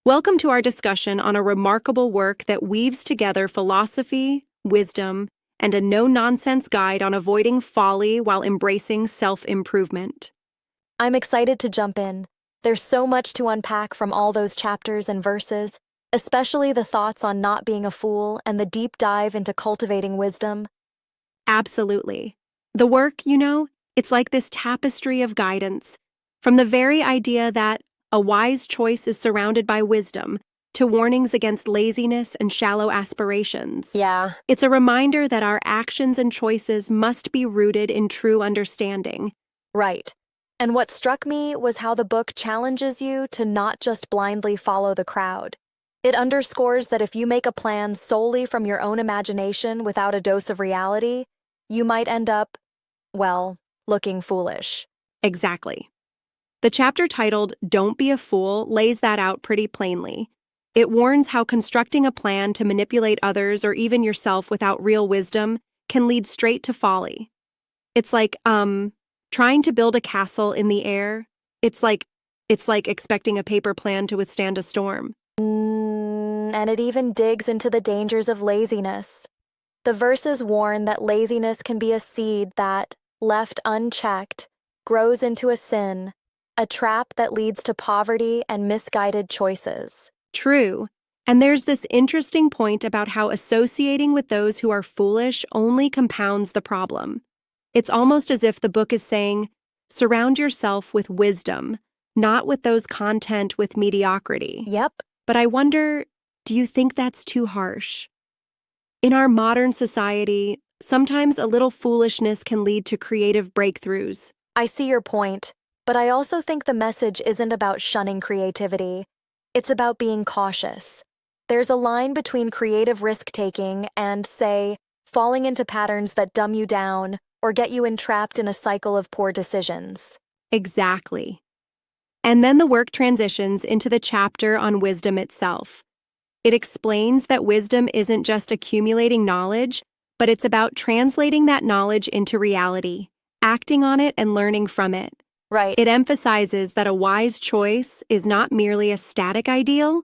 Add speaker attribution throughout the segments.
Speaker 1: Welcome to our discussion on a remarkable work that weaves together philosophy, wisdom, and a no-nonsense guide on avoiding folly while embracing self-improvement.
Speaker 2: I'm excited to jump in. There's so much to unpack from all those chapters and verses, especially the thoughts on not being a fool and the deep dive into cultivating wisdom.
Speaker 1: Absolutely. The work, it's like this tapestry of guidance, from the very idea that a wise choice is surrounded by wisdom to warnings against laziness and shallow aspirations.
Speaker 2: Yeah,
Speaker 1: It's a reminder that our actions and choices must be rooted in true understanding.
Speaker 2: right. And what struck me was how the book challenges you to not just blindly follow the crowd. It underscores that if you make a plan solely from your own imagination without a dose of reality, you might end up, well, looking foolish.
Speaker 1: Exactly. The chapter titled "Don't Be a Fool" lays that out pretty plainly. It warns how constructing a plan to manipulate others or even yourself without real wisdom can lead straight to folly. It's like, trying to build a castle in the air. It's like expecting a paper plan to withstand a storm.
Speaker 2: And it even digs into the dangers of laziness. The verses warn that laziness can be a seed that, left unchecked, grows into a sin, a trap that leads to poverty and misguided choices.
Speaker 1: True. And there's this interesting point about how associating with those who are foolish only compounds the problem. It's almost as if the book is saying, surround yourself with wisdom, not with those content with mediocrity.
Speaker 2: Yep.
Speaker 1: But I wonder, do you think that's too harsh? In our modern society, sometimes a little foolishness can lead to creative breakthroughs.
Speaker 2: I see your point, but I also think the message isn't about shunning creativity. It's about being cautious. There's a line between creative risk-taking and, say, falling into patterns that dumb you down or get you entrapped in a cycle of poor decisions.
Speaker 1: Exactly. And then the work transitions into the chapter on wisdom itself. It explains that wisdom isn't just accumulating knowledge, but it's about translating that knowledge into reality, acting on it and learning from it.
Speaker 2: Right.
Speaker 1: It emphasizes that a wise choice is not merely a static ideal,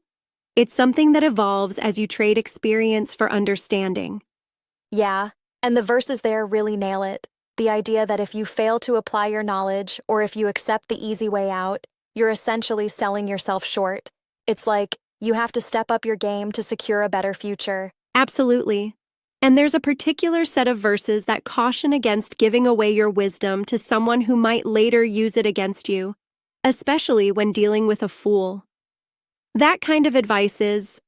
Speaker 1: it's something that evolves as you trade experience for understanding.
Speaker 2: Yeah, and the verses there really nail it. The idea that if you fail to apply your knowledge or if you accept the easy way out, you're essentially selling yourself short. It's like you have to step up your game to secure a better future.
Speaker 1: Absolutely. And there's a particular set of verses that caution against giving away your wisdom to someone who might later use it against you, especially when dealing with a fool. That kind of advice is,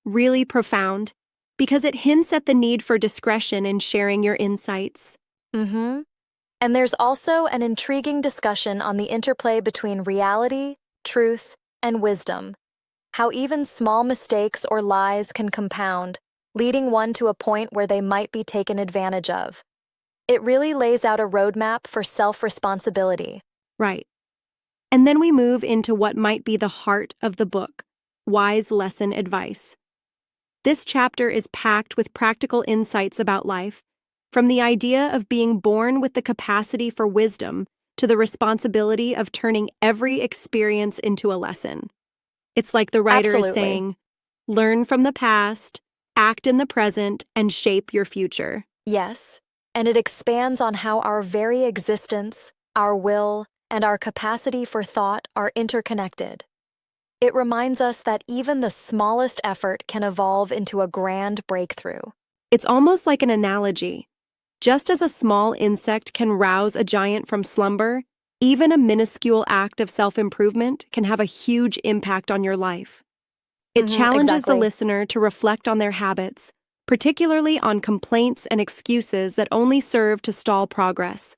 Speaker 1: really profound, because it hints at the need for discretion in sharing your insights.
Speaker 2: And there's also an intriguing discussion on the interplay between reality, truth, and wisdom. How even small mistakes or lies can compound, leading one to a point where they might be taken advantage of. It really lays out a roadmap for self-responsibility.
Speaker 1: Right. And then we move into what might be the heart of the book, wise lesson advice. This chapter is packed with practical insights about life, from the idea of being born with the capacity for wisdom to the responsibility of turning every experience into a lesson. It's like the writer is saying, learn from the past, act in the present, and shape your future.
Speaker 2: Yes, and it expands on how our very existence, our will, and our capacity for thought are interconnected. It reminds us that even the smallest effort can evolve into a grand breakthrough.
Speaker 1: It's almost like an analogy. Just as a small insect can rouse a giant from slumber, even a minuscule act of self-improvement can have a huge impact on your life. It challenges the listener to reflect on their habits, particularly on complaints and excuses that only serve to stall progress.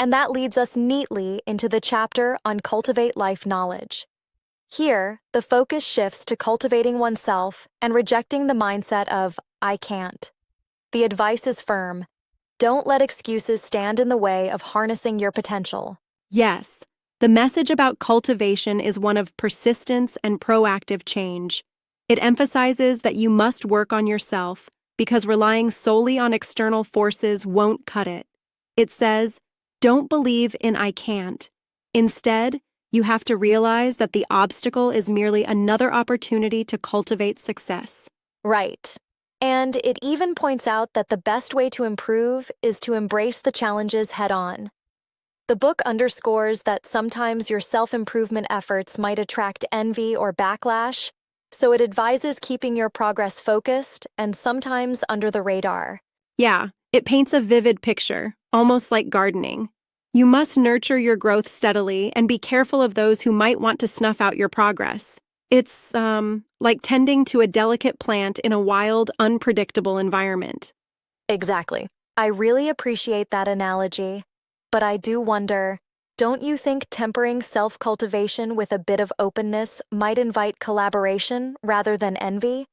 Speaker 2: And that leads us neatly into the chapter on cultivate life knowledge. Here, the focus shifts to cultivating oneself and rejecting the mindset of, I can't. The advice is firm. Don't let excuses stand in the way of harnessing your potential.
Speaker 1: Yes, the message about cultivation is one of persistence and proactive change. It emphasizes that you must work on yourself because relying solely on external forces won't cut it. It says, don't believe in I can't. Instead, You have to realize that the obstacle is merely another opportunity to cultivate success.
Speaker 2: Right. And it even points out that the best way to improve is to embrace the challenges head on. The book underscores that sometimes your self-improvement efforts might attract envy or backlash, so it advises keeping your progress focused and sometimes under the radar.
Speaker 1: Yeah, it paints a vivid picture, almost like gardening. You must nurture your growth steadily and be careful of those who might want to snuff out your progress. It's, like tending to a delicate plant in a wild, unpredictable environment.
Speaker 2: Exactly. I really appreciate that analogy. But I do wonder, don't you think tempering self-cultivation with a bit of openness might invite collaboration rather than envy?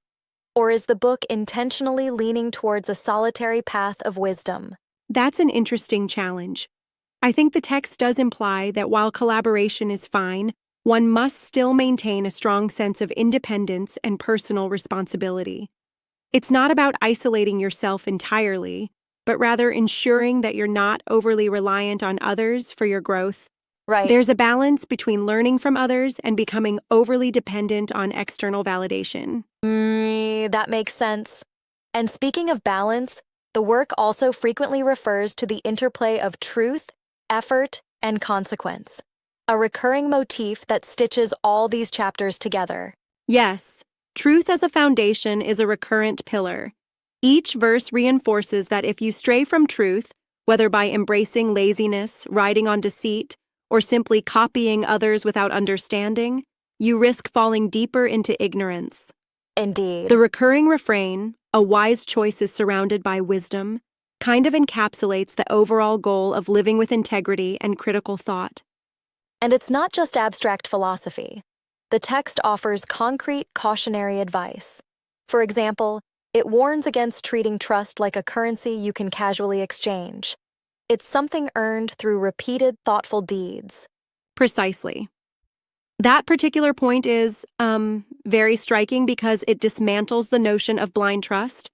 Speaker 2: Or is the book intentionally leaning towards a solitary path of wisdom?
Speaker 1: That's an interesting challenge. I think the text does imply that while collaboration is fine, one must still maintain a strong sense of independence and personal responsibility. It's not about isolating yourself entirely, but rather ensuring that you're not overly reliant on others for your growth.
Speaker 2: Right.
Speaker 1: There's a balance between learning from others and becoming overly dependent on external validation.
Speaker 2: That makes sense. And speaking of balance, the work also frequently refers to the interplay of truth, effort, and consequence, a recurring motif that stitches all these chapters together.
Speaker 1: Yes, truth as a foundation is a recurrent pillar. Each verse reinforces that if you stray from truth, whether by embracing laziness, riding on deceit, or simply copying others without understanding, you risk falling deeper into ignorance.
Speaker 2: Indeed.
Speaker 1: The recurring refrain, "A wise choice is surrounded by wisdom," kind of encapsulates the overall goal of living with integrity and critical thought.
Speaker 2: And it's not just abstract philosophy. The text offers concrete cautionary advice. For example, it warns against treating trust like a currency you can casually exchange. It's something earned through repeated, thoughtful deeds.
Speaker 1: Precisely. That particular point is, very striking because it dismantles the notion of blind trust.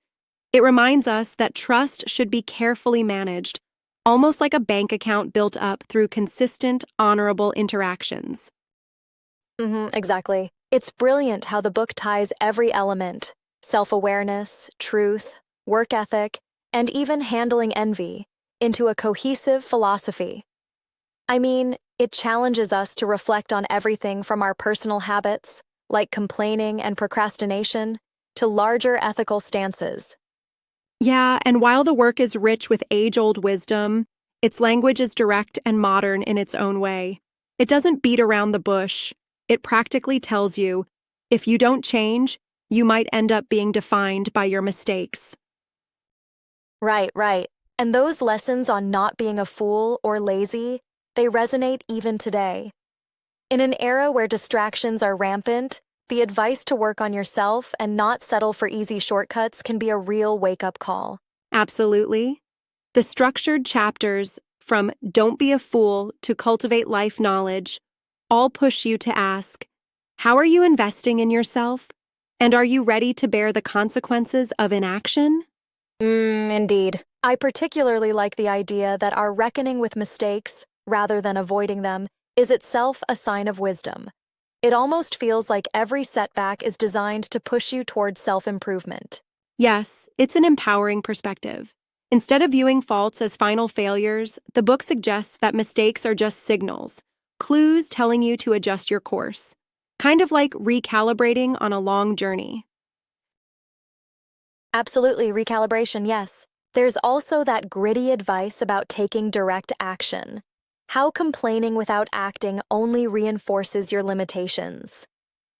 Speaker 1: It reminds us that trust should be carefully managed, almost like a bank account built up through consistent, honorable interactions.
Speaker 2: Exactly. It's brilliant how the book ties every element, self-awareness, truth, work ethic, and even handling envy, into a cohesive philosophy. I mean, it challenges us to reflect on everything from our personal habits, like complaining and procrastination, to larger ethical stances.
Speaker 1: Yeah, and while the work is rich with age-old wisdom, its language is direct and modern in its own way. It doesn't beat around the bush. It practically tells you, if you don't change, you might end up being defined by your mistakes.
Speaker 2: Right. And those lessons on not being a fool or lazy, they resonate even today. In an era where distractions are rampant, the advice to work on yourself and not settle for easy shortcuts can be a real wake-up call.
Speaker 1: Absolutely. The structured chapters, from "Don't be a fool" to "Cultivate life knowledge," all push you to ask, how are you investing in yourself? And are you ready to bear the consequences of inaction?
Speaker 2: Indeed. I particularly like the idea that our reckoning with mistakes, rather than avoiding them, is itself a sign of wisdom. It almost feels like every setback is designed to push you towards self-improvement.
Speaker 1: Yes, it's an empowering perspective. Instead of viewing faults as final failures, the book suggests that mistakes are just signals, clues telling you to adjust your course, kind of like recalibrating on a long journey.
Speaker 2: Absolutely, recalibration, yes. There's also that gritty advice about taking direct action. How complaining without acting only reinforces your limitations.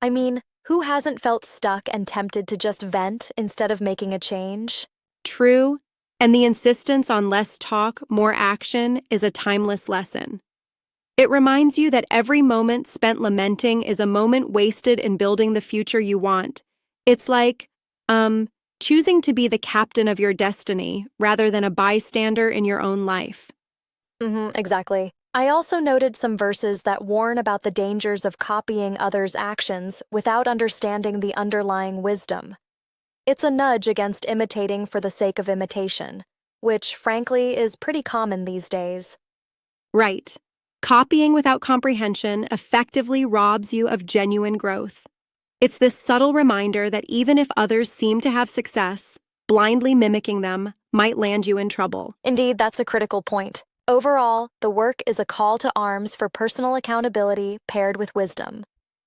Speaker 2: I mean, who hasn't felt stuck and tempted to just vent instead of making a change?
Speaker 1: True, and the insistence on less talk, more action is a timeless lesson. It reminds you that every moment spent lamenting is a moment wasted in building the future you want. It's like, choosing to be the captain of your destiny rather than a bystander in your own life.
Speaker 2: Exactly. I also noted some verses that warn about the dangers of copying others' actions without understanding the underlying wisdom. It's a nudge against imitating for the sake of imitation, which, frankly, is pretty common these days.
Speaker 1: Right. Copying without comprehension effectively robs you of genuine growth. It's this subtle reminder that even if others seem to have success, blindly mimicking them might land you in trouble.
Speaker 2: Indeed, that's a critical point. Overall, the work is a call to arms for personal accountability paired with wisdom.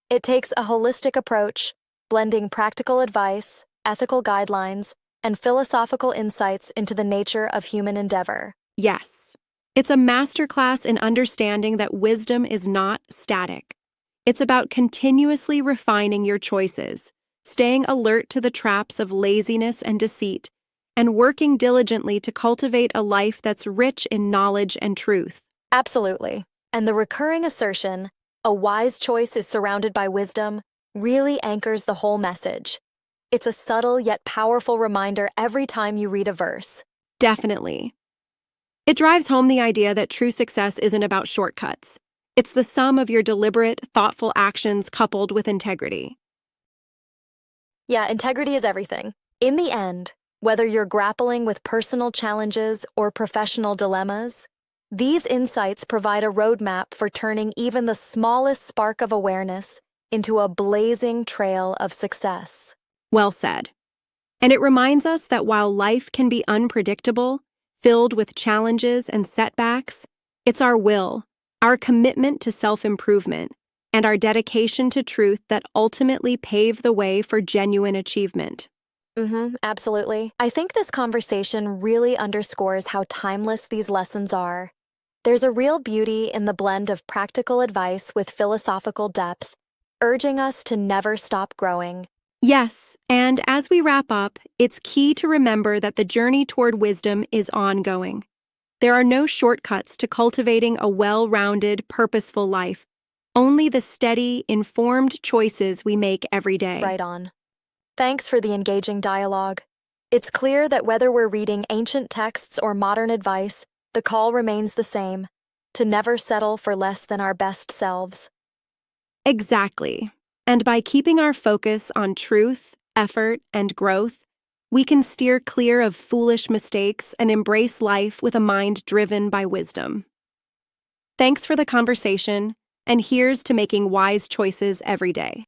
Speaker 2: It takes a holistic approach, blending practical advice, ethical guidelines, and philosophical insights into the nature of human endeavor.
Speaker 1: Yes, it's a masterclass in understanding that wisdom is not static. It's about continuously refining your choices, staying alert to the traps of laziness and deceit, and working diligently to cultivate a life that's rich in knowledge and truth.
Speaker 2: Absolutely. And the recurring assertion, "a wise choice is surrounded by wisdom," really anchors the whole message. It's a subtle yet powerful reminder every time you read a verse.
Speaker 1: Definitely. It drives home the idea that true success isn't about shortcuts. It's the sum of your deliberate, thoughtful actions coupled with integrity.
Speaker 2: Yeah, integrity is everything. In the end, whether you're grappling with personal challenges or professional dilemmas, these insights provide a roadmap for turning even the smallest spark of awareness into a blazing trail of success.
Speaker 1: Well said. And it reminds us that while life can be unpredictable, filled with challenges and setbacks, it's our will, our commitment to self-improvement, and our dedication to truth that ultimately pave the way for genuine achievement.
Speaker 2: Absolutely. I think this conversation really underscores how timeless these lessons are. There's a real beauty in the blend of practical advice with philosophical depth, urging us to never stop growing.
Speaker 1: Yes, and as we wrap up, it's key to remember that the journey toward wisdom is ongoing. There are no shortcuts to cultivating a well-rounded, purposeful life, only the steady, informed choices we make every day.
Speaker 2: Right on. Thanks for the engaging dialogue. It's clear that whether we're reading ancient texts or modern advice, the call remains the same: to never settle for less than our best selves.
Speaker 1: Exactly. And by keeping our focus on truth, effort, and growth, we can steer clear of foolish mistakes and embrace life with a mind driven by wisdom. Thanks for the conversation, and here's to making wise choices every day.